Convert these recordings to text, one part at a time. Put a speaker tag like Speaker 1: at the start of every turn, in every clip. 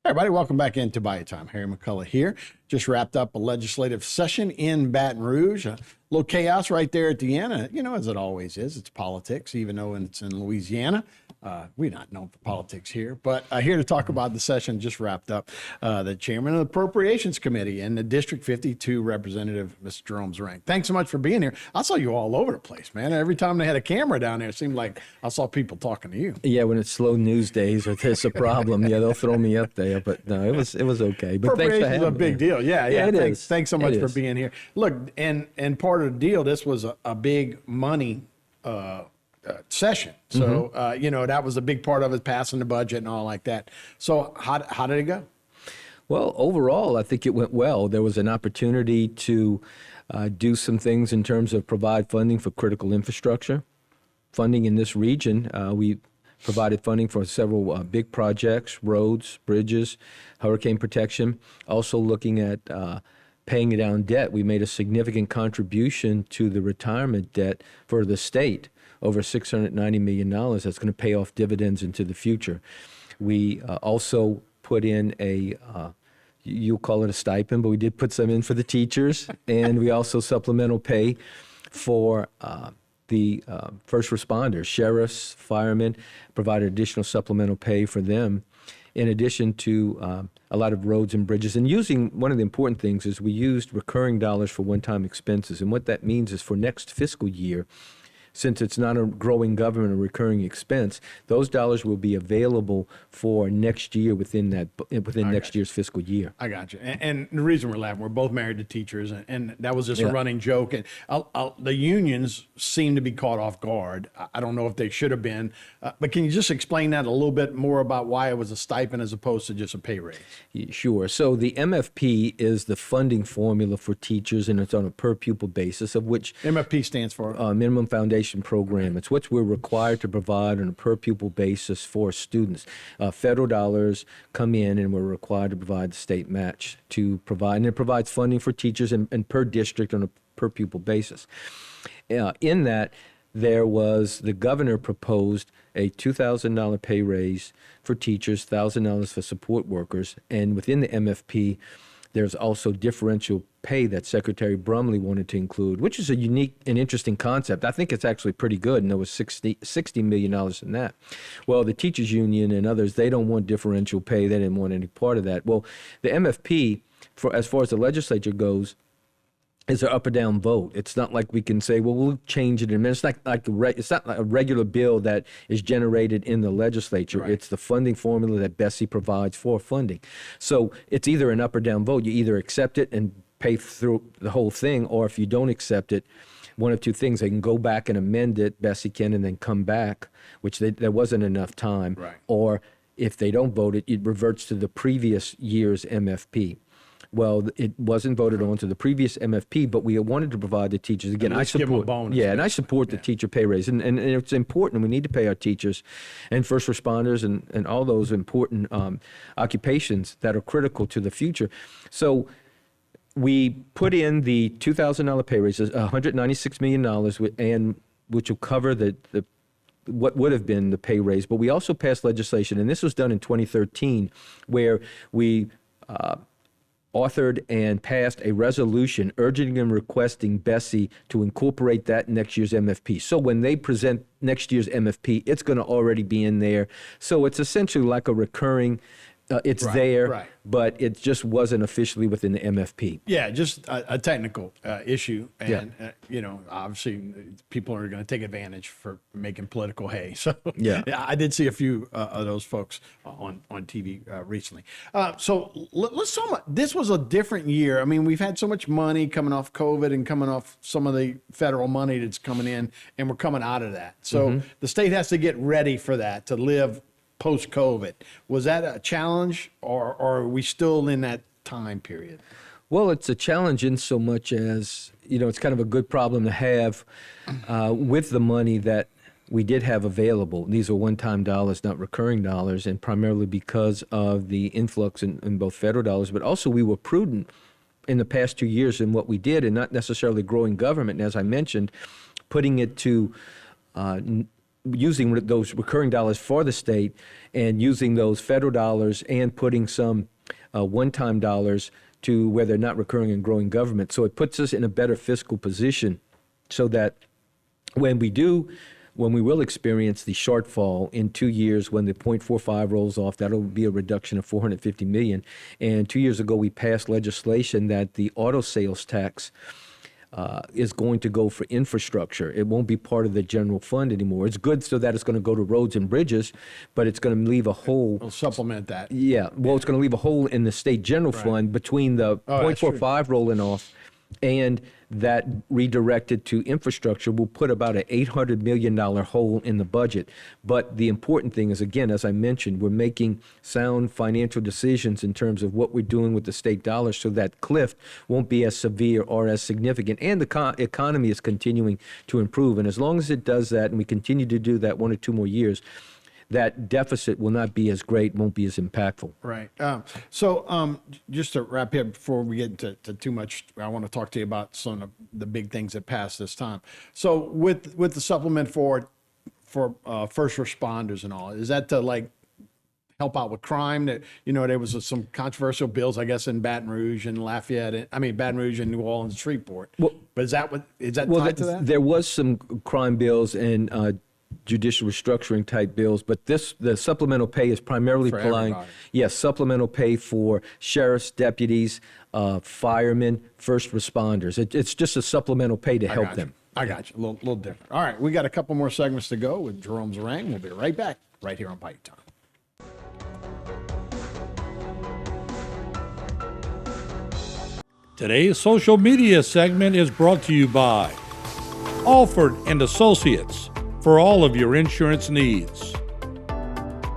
Speaker 1: Everybody, welcome back into Bayou Time. Harry McCullough here. Just wrapped up a legislative session in Baton Rouge. A little chaos right there at the end. As it always is, it's politics, even though it's in Louisiana. We're not known for politics here, but here to talk about the session just wrapped up. The chairman of the Appropriations Committee and the District 52 representative, Mr. Jerome Zeringue. Thanks so much for being here. I saw you all over the place, man. Every time they had a camera down there, it seemed like I saw people talking to you.
Speaker 2: Yeah, when it's slow news days or there's a problem, they'll throw me up there. But no, it was okay. But thanks for having me.
Speaker 1: Appropriations is a big deal. Yeah. Thanks so much for being here. Look, and part of the deal, this was a big money session. So, that was a big part of it, passing the budget and all like that. So how did it go?
Speaker 2: Well, overall, I think it went well. There was an opportunity to do some things in terms of provide funding for critical infrastructure. Funding in this region, we provided funding for several big projects, roads, bridges, hurricane protection. Also looking at paying down debt. We made a significant contribution to the retirement debt for the state, over $690 million. That's going to pay off dividends into the future. We also put in you'll call it a stipend, but we did put some in for the teachers. And we also supplemental pay for the first responders, sheriffs, firemen, provided additional supplemental pay for them. In addition to a lot of roads and bridges. And one of the important things is we used recurring dollars for one-time expenses. And what that means is for next fiscal year, since it's not a growing government or recurring expense, those dollars will be available for next year within next year's fiscal year.
Speaker 1: I got you. And the reason we're laughing, we're both married to teachers, and that was just a running joke. And the unions seem to be caught off guard. I don't know if they should have been, but can you just explain that a little bit more about why it was a stipend as opposed to just a pay raise?
Speaker 2: Sure. So the MFP is the funding formula for teachers, and it's on a per pupil basis, of which
Speaker 1: MFP stands for
Speaker 2: Minimum Foundation Program. It's what we're required to provide on a per pupil basis for students. Federal dollars come in, and we're required to provide the state match to provide, and it provides funding for teachers and per district on a per pupil basis. In that, the governor proposed a $2,000 pay raise for teachers, $1,000 for support workers, and within the MFP, there's also differential pay that Secretary Brumley wanted to include, which is a unique and interesting concept. I think it's actually pretty good, and there was $60 million in that. Well, the teachers union and others, they don't want differential pay. They didn't want any part of that. Well, the MFP, as far as the legislature goes, is an up or down vote. It's not like we can say, well, we'll change it in a minute. It's not like a regular bill that is generated in the legislature. Right. It's the funding formula that Bessie provides for funding. So it's either an up or down vote. You either accept it and pay through the whole thing, or if you don't accept it, one of two things: they can go back and amend it, Bessie can, and then come back, which there wasn't enough time.
Speaker 1: Right.
Speaker 2: Or if they don't vote it, it reverts to the previous year's MFP. Well, it wasn't voted on to the previous MFP, but we wanted to provide the teachers again. I support I support the teacher pay raise, and it's important. We need to pay our teachers and first responders and all those important occupations that are critical to the future. So we put in the $2,000 pay raise, $196 million, and which will cover the what would have been the pay raise. But we also passed legislation, and this was done in 2013, where we authored and passed a resolution urging and requesting Bessie to incorporate that in next year's MFP. So when they present next year's MFP, it's going to already be in there. So it's essentially like a recurring, but it just wasn't officially within the MFP.
Speaker 1: Yeah, just a technical issue. And, obviously people are going to take advantage for making political hay. So I did see a few of those folks on TV recently. So let's talk about, this was a different year. I mean, we've had so much money coming off COVID and coming off some of the federal money that's coming in, and we're coming out of that. So the state has to get ready for that, to live post-COVID. Was that a challenge, or are we still in that time period?
Speaker 2: Well, it's a challenge in so much as, it's kind of a good problem to have with the money that we did have available. These are one-time dollars, not recurring dollars, and primarily because of the influx in both federal dollars, but also we were prudent in the past 2 years in what we did, and not necessarily growing government, and as I mentioned, putting it to using those recurring dollars for the state and using those federal dollars and putting some one-time dollars to where they're not recurring and growing government. So it puts us in a better fiscal position so that when we will experience the shortfall in 2 years when the 0.45 rolls off, that'll be a reduction of $450 million. And 2 years ago, we passed legislation that the auto sales tax is going to go for infrastructure. It won't be part of the general fund anymore. It's good so that it's going to go to roads and bridges, but it's going to leave a hole.
Speaker 1: It'll supplement that.
Speaker 2: Yeah, well, it's going to leave a hole in the state general fund between the 0.45 rolling off and that redirected to infrastructure will put about an $800 million hole in the budget. But the important thing is, again, as I mentioned, we're making sound financial decisions in terms of what we're doing with the state dollars so that cliff won't be as severe or as significant. And the economy is continuing to improve. And as long as it does that, and we continue to do that 1 or 2 more years, that deficit will not be as great, won't be as impactful.
Speaker 1: Right. So just to wrap here before we get into too much, I want to talk to you about some of the big things that passed this time. So with the supplement for first responders and all, is that to like help out with crime? That, you know, there was some controversial bills, I guess, in Baton Rouge and Baton Rouge and New Orleans and Shreveport. Well, but is that tied to that?
Speaker 2: There was some crime bills and judicial restructuring type bills, but the supplemental pay is primarily applying, supplemental pay for sheriffs, deputies, firemen, first responders. It's just a supplemental pay to help them.
Speaker 1: I got you. A little different. All right, we got a couple more segments to go with Jerome Zeringue. We'll be right back right here on Bite Time.
Speaker 3: Today's social media segment is brought to you by Alford and Associates for all of your insurance needs.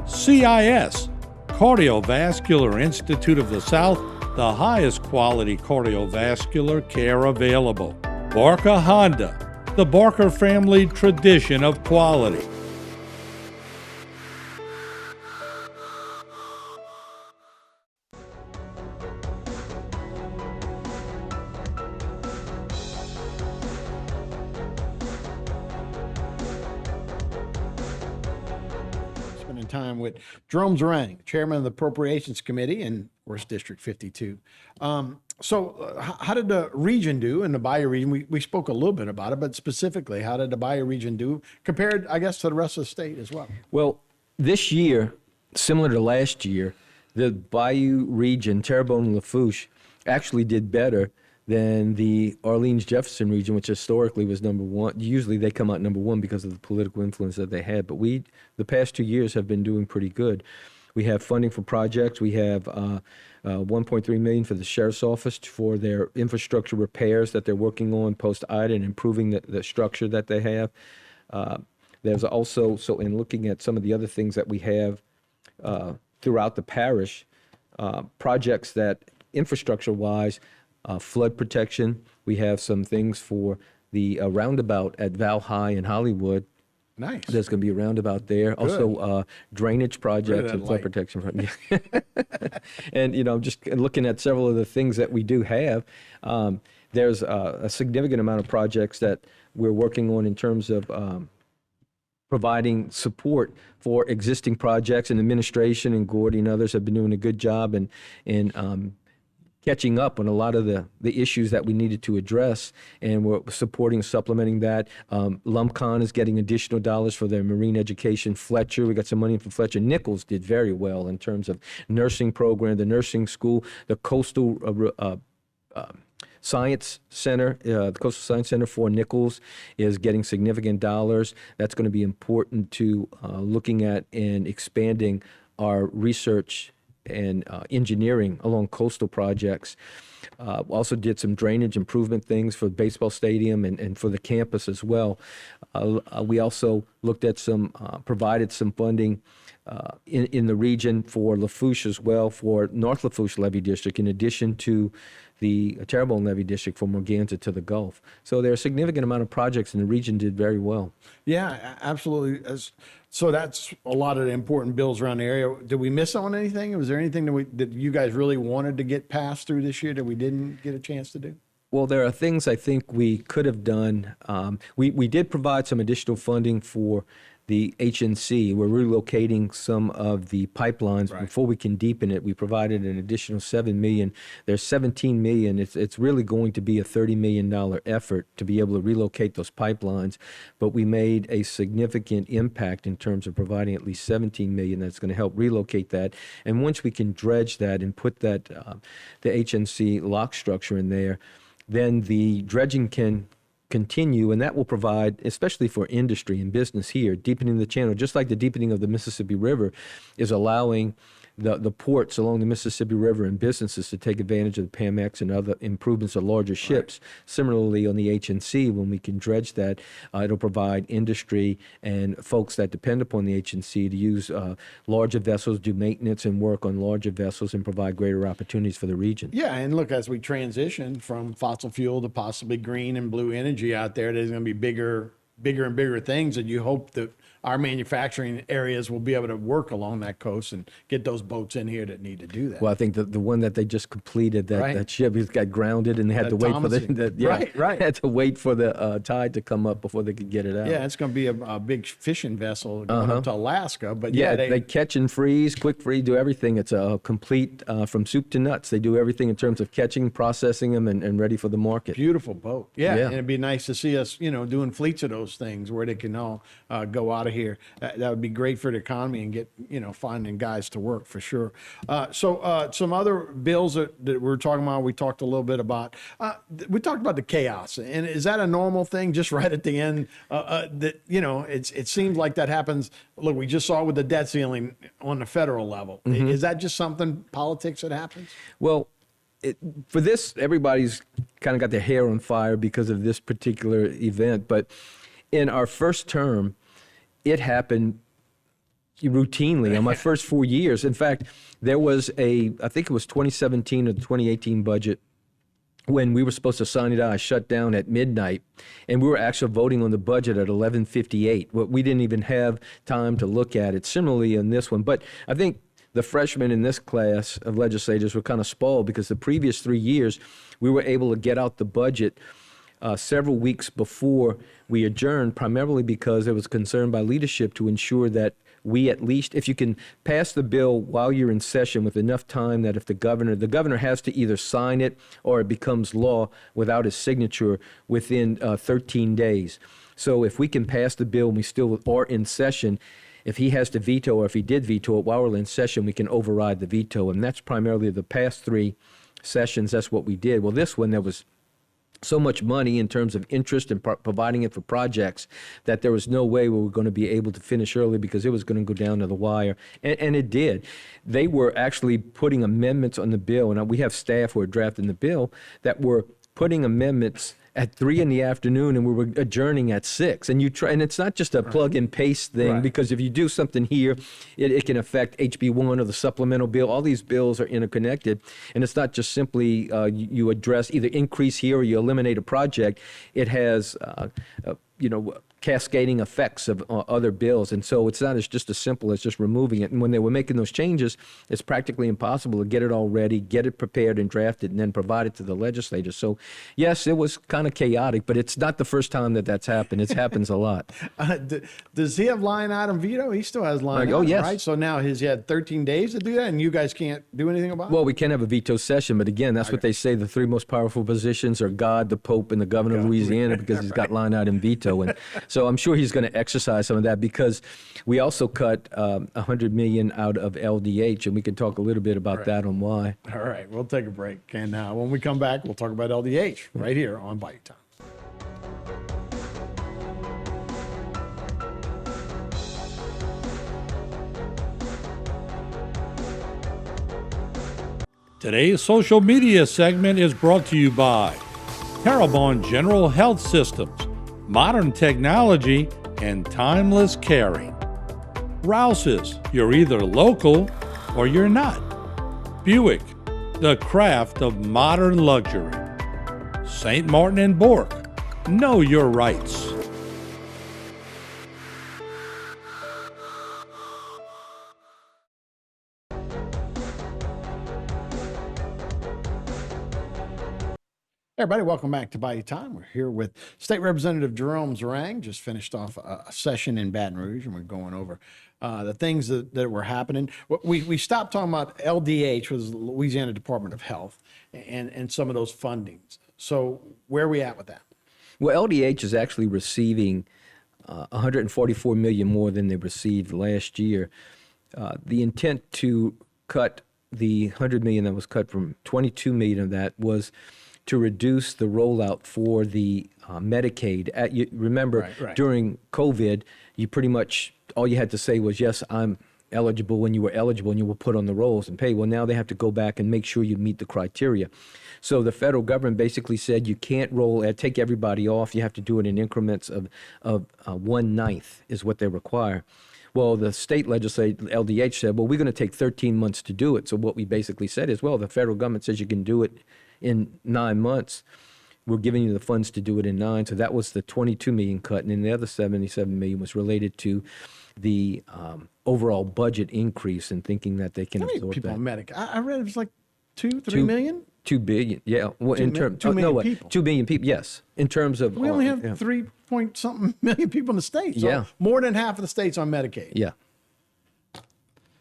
Speaker 3: CIS, Cardiovascular Institute of the South, the highest quality cardiovascular care available. Barker Honda, the Barker family tradition of quality.
Speaker 1: Time with Jerome Zeringue, chairman of the Appropriations Committee in, of course, District 52. So how did the region do in the Bayou region? We spoke a little bit about it, but specifically, how did the Bayou region do compared, I guess, to the rest of the state as well?
Speaker 2: Well, this year, similar to last year, the Bayou region, Terrebonne and Lafourche, actually did better than the Orleans-Jefferson region, which historically was number one. Usually they come out number one because of the political influence that they had. But the past 2 years have been doing pretty good. We have funding for projects. We have $1.3 million for the sheriff's office for their infrastructure repairs that they're working on post-Ida and improving the structure that they have. There's also, so in looking at some of the other things that we have throughout the parish, projects that infrastructure-wise, flood protection. We have some things for the roundabout at Val High in Hollywood.
Speaker 1: Nice.
Speaker 2: There's going to be a roundabout there. Good. Also, drainage projects and flood protection. And, you know, just looking at several of the things that we do have, there's a significant amount of projects that we're working on in terms of providing support for existing projects, and administration and Gordy and others have been doing a good job in catching up on a lot of the issues that we needed to address, and we're supporting, supplementing that. LUMCON is getting additional dollars for their marine education. Fletcher, we got some money from Fletcher. Nichols did very well in terms of nursing program, the nursing school, the coastal Science Center, the Coastal Science Center for Nichols is getting significant dollars. That's going to be important to looking at and expanding our research and engineering along coastal projects. Also did some drainage improvement things for the baseball stadium and for the campus as well. We also looked at provided some funding in the region for Lafourche as well, for North Lafourche Levee District, in addition to the Terrebonne Levee District from Morganza to the Gulf. So there are a significant amount of projects, and the region did very well.
Speaker 1: Yeah, absolutely. So that's a lot of the important bills around the area. Did we miss on anything? Was there anything that you guys really wanted to get passed through this year that we didn't get a chance to do?
Speaker 2: Well, there are things I think we could have done. We did provide some additional funding for the HNC. We're relocating some of the pipelines.
Speaker 1: Right.
Speaker 2: Before we can deepen it, we provided an additional $7 million. There's $17 million. It's really going to be a $30 million effort to be able to relocate those pipelines. But we made a significant impact in terms of providing at least $17 million that's going to help relocate that. And once we can dredge that and put that the HNC lock structure in there, then the dredging can continue, and that will provide, especially for industry and business here, deepening the channel, just like the deepening of the Mississippi River is allowing the ports along the Mississippi River and businesses to take advantage of the PAMX and other improvements of larger ships. Right. Similarly, on the HNC, when we can dredge that, it'll provide industry and folks that depend upon the HNC to use larger vessels, do maintenance and work on larger vessels, and provide greater opportunities for the region.
Speaker 1: Yeah, and look, as we transition from fossil fuel to possibly green and blue energy out there, there's going to be bigger and bigger things, and you hope that our manufacturing areas will be able to work along that coast and get those boats in here that need to do that.
Speaker 2: Well, I think the one that they just completed,
Speaker 1: Right.
Speaker 2: that ship got grounded, and they had to wait for
Speaker 1: Right.
Speaker 2: had to wait for the tide to come up before they could get it out.
Speaker 1: Yeah, it's going to be a big fishing vessel going up to Alaska. But
Speaker 2: yeah, they catch and freeze, quick freeze, do everything. It's a complete from soup to nuts. They do everything in terms of catching, processing them, and ready for the market.
Speaker 1: Beautiful boat. Yeah,
Speaker 2: Yeah.
Speaker 1: and it'd be nice to see us, doing fleets of those things where they can all go out of here. That would be great for the economy and get, finding guys to work for sure. So some other bills that we're talking about, we talked a little bit about. We talked about the chaos, and is that a normal thing? Just right at the end, that it seems like that happens. Look, we just saw it with the debt ceiling on the federal level. Mm-hmm. Is that just something politics that happens?
Speaker 2: Well, for this, everybody's kind of got their hair on fire because of this particular event. But in our first term, it happened routinely on my first 4 years. In fact, there was I think it was 2017 or the 2018 budget, when we were supposed to sign it out, I shut down at midnight, and we were actually voting on the budget at 11:58. We didn't even have time to look at it. Similarly in this one, but I think the freshmen in this class of legislators were kind of spoiled because the previous 3 years, we were able to get out the budget several weeks before we adjourned, primarily because there was concern by leadership to ensure that we, at least, if you can pass the bill while you're in session with enough time that if the governor has to either sign it or it becomes law without his signature within 13 days. So if we can pass the bill and we still are in session, if he has to veto, or if he did veto it while we're in session, we can override the veto. And that's primarily the past 3 sessions. That's what we did. Well, this one, there was so much money in terms of interest and providing it for projects that there was no way we were going to be able to finish early because it was going to go down to the wire. And it did. They were actually putting amendments on the bill, and we have staff who are drafting the bill that were putting amendments at 3 in the afternoon, and we were adjourning at 6. And and it's not just a plug and paste thing,
Speaker 1: Right.
Speaker 2: because if you do something here, it can affect HB1 or the supplemental bill. All these bills are interconnected, and it's not just simply you address either increase here or you eliminate a project. It has cascading effects of other bills. And so it's not just as simple as just removing it. And when they were making those changes, it's practically impossible to get it all ready, get it prepared and drafted, and then provide it to the legislators. So, yes, it was kind of chaotic, but it's not the first time that's happened. It happens a lot.
Speaker 1: Does he have line item veto? He still has line item,
Speaker 2: yes.
Speaker 1: right? So now he had 13 days to do that, and you guys can't do anything about it?
Speaker 2: Well, we can have a veto session, but again, that's what they say. The 3 most powerful positions are God, the Pope, and the governor of Louisiana, because he's got line item veto. And so I'm sure he's going to exercise some of that, because we also cut $100 million out of LDH, and we can talk a little bit about that on why.
Speaker 1: All right, we'll take a break. And when we come back, we'll talk about LDH right here on Bite Time.
Speaker 3: Today's social media segment is brought to you by Terrebonne General Health Systems, modern technology, and timeless caring. Rouse's, you're either local or you're not. Buick, the craft of modern luxury. St. Martin and Bork, know your rights.
Speaker 1: Hey everybody, welcome back to Bayou Time. We're here with State Representative Jerome Zeringue. Just finished off a session in Baton Rouge, and we're going over the things that were happening. We stopped talking about LDH, which was the Louisiana Department of Health, and some of those fundings. So where are we at with that?
Speaker 2: Well, LDH is actually receiving $144 million more than they received last year. The intent to cut the $100 million that was cut from $22 million of that was to reduce the rollout for the Medicaid. Remember, during COVID, you pretty much, all you had to say was, yes, I'm eligible when you were eligible, and you were put on the rolls and pay. Well, now they have to go back and make sure you meet the criteria. So the federal government basically said you can't take everybody off. You have to do it in increments of 1/9 is what they require. Well, the state legislature, LDH, said, well, we're going to take 13 months to do it. So what we basically said is, well, the federal government says you can do it in 9 months. We're giving you the funds to do it in 9. So that was the $22 million cut. And then the other $77 million was related to the overall budget increase and thinking that they can absorb
Speaker 1: people
Speaker 2: that.
Speaker 1: on Medicaid? I read it was like 3 million?
Speaker 2: 2 billion, yeah. Well, 2
Speaker 1: million people.
Speaker 2: 2 billion people, yes. In terms of...
Speaker 1: We only have 3 point something million people in the state. So
Speaker 2: yeah.
Speaker 1: More than half of the state's on Medicaid.
Speaker 2: Yeah.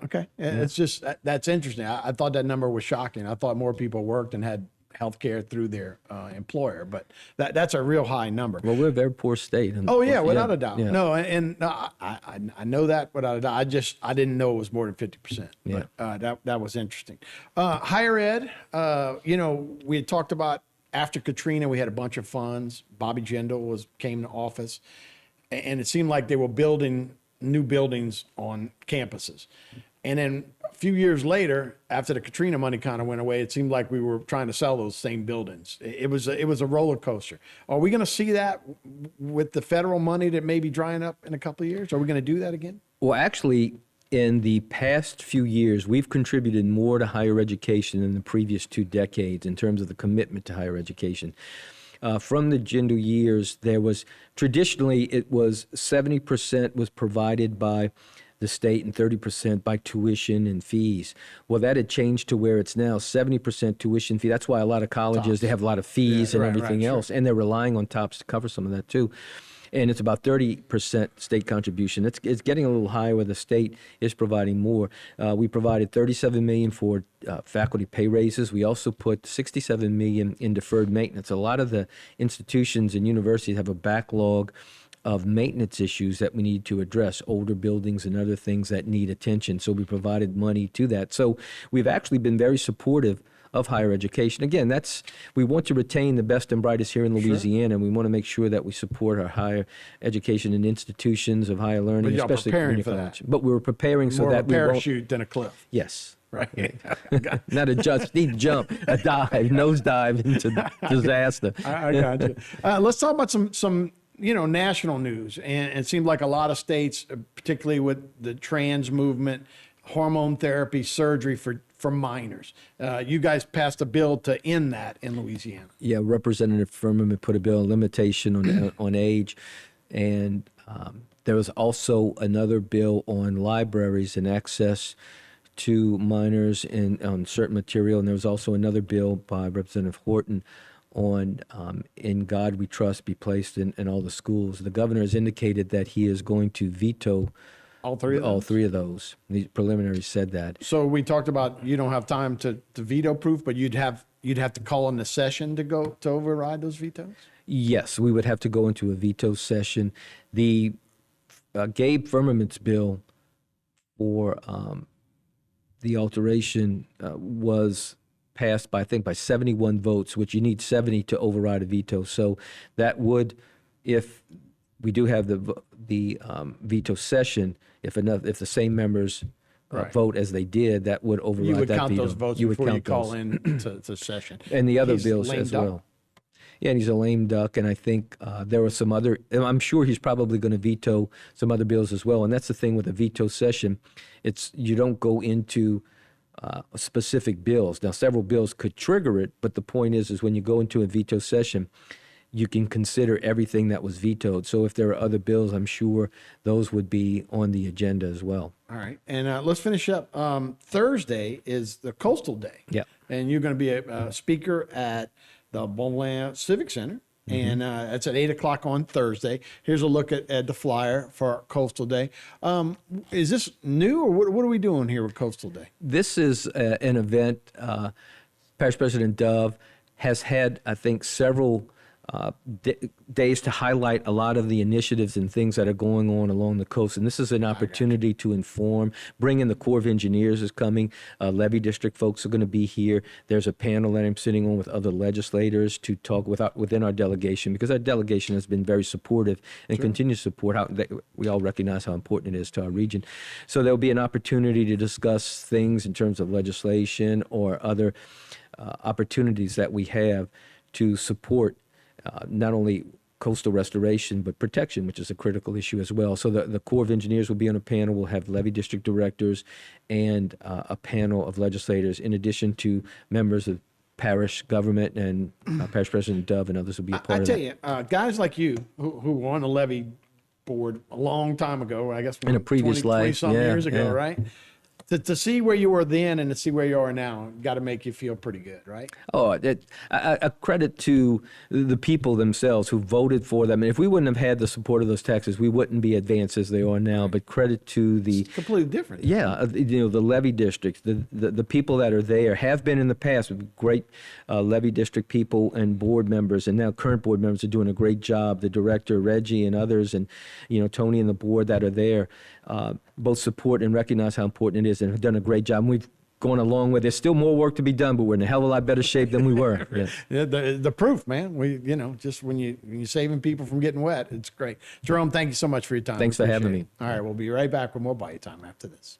Speaker 1: Okay. It's just, that's interesting. I thought that number was shocking. I thought more people worked and had health care through their employer, but that's a real high number.
Speaker 2: Well, we're a very poor state.
Speaker 1: Oh yeah, without a doubt. Yeah. No, I know that without a doubt. I didn't know it was more than 50%.
Speaker 2: Yeah.
Speaker 1: But that was interesting. Higher ed, we had talked about after Katrina, we had a bunch of funds. Bobby Jindal came to office, and it seemed like they were building new buildings on campuses. And then a few years later, after the Katrina money kind of went away, it seemed like we were trying to sell those same buildings. It was a roller coaster. Are we going to see that with the federal money that may be drying up in a couple of years? Are we going to do that again?
Speaker 2: Well, actually, in the past few years, we've contributed more to higher education than the previous 2 decades in terms of the commitment to higher education. From the Jindal years, traditionally, it was 70% was provided by the state and 30% by tuition and fees. Well, that had changed to where it's now 70% tuition fee. That's why a lot of colleges, they have a lot of fees and everything else, and they're relying on TOPS to cover some of that too. And it's about 30% state contribution. It's getting a little higher where the state is providing more. We provided $37 million for faculty pay raises. We also put $67 million in deferred maintenance. A lot of the institutions and universities have a backlog of maintenance issues that we need to address, older buildings and other things that need attention. So we provided money to that. So we've actually been very supportive of higher education. Again, we want to retain the best and brightest here in Louisiana, and we want to make sure that we support our higher education and institutions of higher learning,
Speaker 1: but
Speaker 2: especially
Speaker 1: preparing for that.
Speaker 2: But we're preparing so that
Speaker 1: we won't... More of a parachute than a cliff.
Speaker 2: Yes.
Speaker 1: Right.
Speaker 2: Not a steep jump, a nosedive into disaster.
Speaker 1: I got you. Let's talk about some national news. And it seemed like a lot of states, particularly with the trans movement, hormone therapy, surgery for minors. You guys passed a bill to end that in Louisiana.
Speaker 2: Yeah, Representative Furman put a bill, limitation on age. And there was also another bill on libraries and access to minors on certain material. And there was also another bill by Representative Horton on In God We Trust be placed in all the schools. The governor has indicated that he is going to veto all three of those. The preliminary said that.
Speaker 1: So we talked about you don't have time to veto proof, but you'd have to call in the session to override those vetoes?
Speaker 2: Yes, we would have to go into a veto session. The Gabe Firmament's bill for the alteration was passed by 71 votes, which you need 70 to override a veto. So that would, if we do have the veto session, if the same members vote as they did, that would override that veto.
Speaker 1: You would count those votes before you call
Speaker 2: those
Speaker 1: in to session.
Speaker 2: And the other bills as well. Yeah, and he's a lame duck, and I think there were some other, and I'm sure he's probably going to veto some other bills as well. And that's the thing with a veto session. You don't go into specific bills. Now, several bills could trigger it, but the point is when you go into a veto session, you can consider everything that was vetoed. So if there are other bills, I'm sure those would be on the agenda as well.
Speaker 1: All right. And let's finish up. Thursday is the Coastal Day.
Speaker 2: Yeah.
Speaker 1: And you're going to be a speaker at the Bonland Civic Center. And it's at 8 o'clock on Thursday. Here's a look at the flyer for Coastal Day. Is this new, or what are we doing here with Coastal Day?
Speaker 2: This is an event. Parish President Dove has had, I think, several days to highlight a lot of the initiatives and things that are going on along the coast. And this is an opportunity to inform, bring in the Corps of Engineers is coming. Levee District folks are going to be here. There's a panel that I'm sitting on with other legislators to talk within our delegation, because our delegation has been very supportive and continues to support we all recognize how important it is to our region. So there'll be an opportunity to discuss things in terms of legislation or other opportunities that we have to support not only coastal restoration, but protection, which is a critical issue as well. So the Corps of Engineers will be on a panel. We'll have levee district directors and a panel of legislators, in addition to members of parish government, and Parish President Dove and others will be a part of that.
Speaker 1: I tell you, guys like you who were on the levee board a long time ago, I guess
Speaker 2: in a previous life,
Speaker 1: years ago, right? To see where you were then and to see where you are now, got to make you feel pretty good, right?
Speaker 2: Oh, a credit to the people themselves who voted for them. And if we wouldn't have had the support of those taxes, we wouldn't be advanced as they are now. But credit to the...
Speaker 1: It's completely different.
Speaker 2: Yeah, the levee districts, the people that are there have been in the past with great levee district people and board members, and now current board members are doing a great job. The director, Reggie, and others, and Tony and the board that are there, both support and recognize how important it is, and have done a great job. And we've gone along with it. There's still more work to be done, but we're in a hell of a lot better shape than we were. Yes.
Speaker 1: Yeah, the proof, man. We, just when you're saving people from getting wet, it's great. Jerome, thank you so much for your time.
Speaker 2: Thanks for having me.
Speaker 1: All right, we'll be right back with more Bayou Time after this.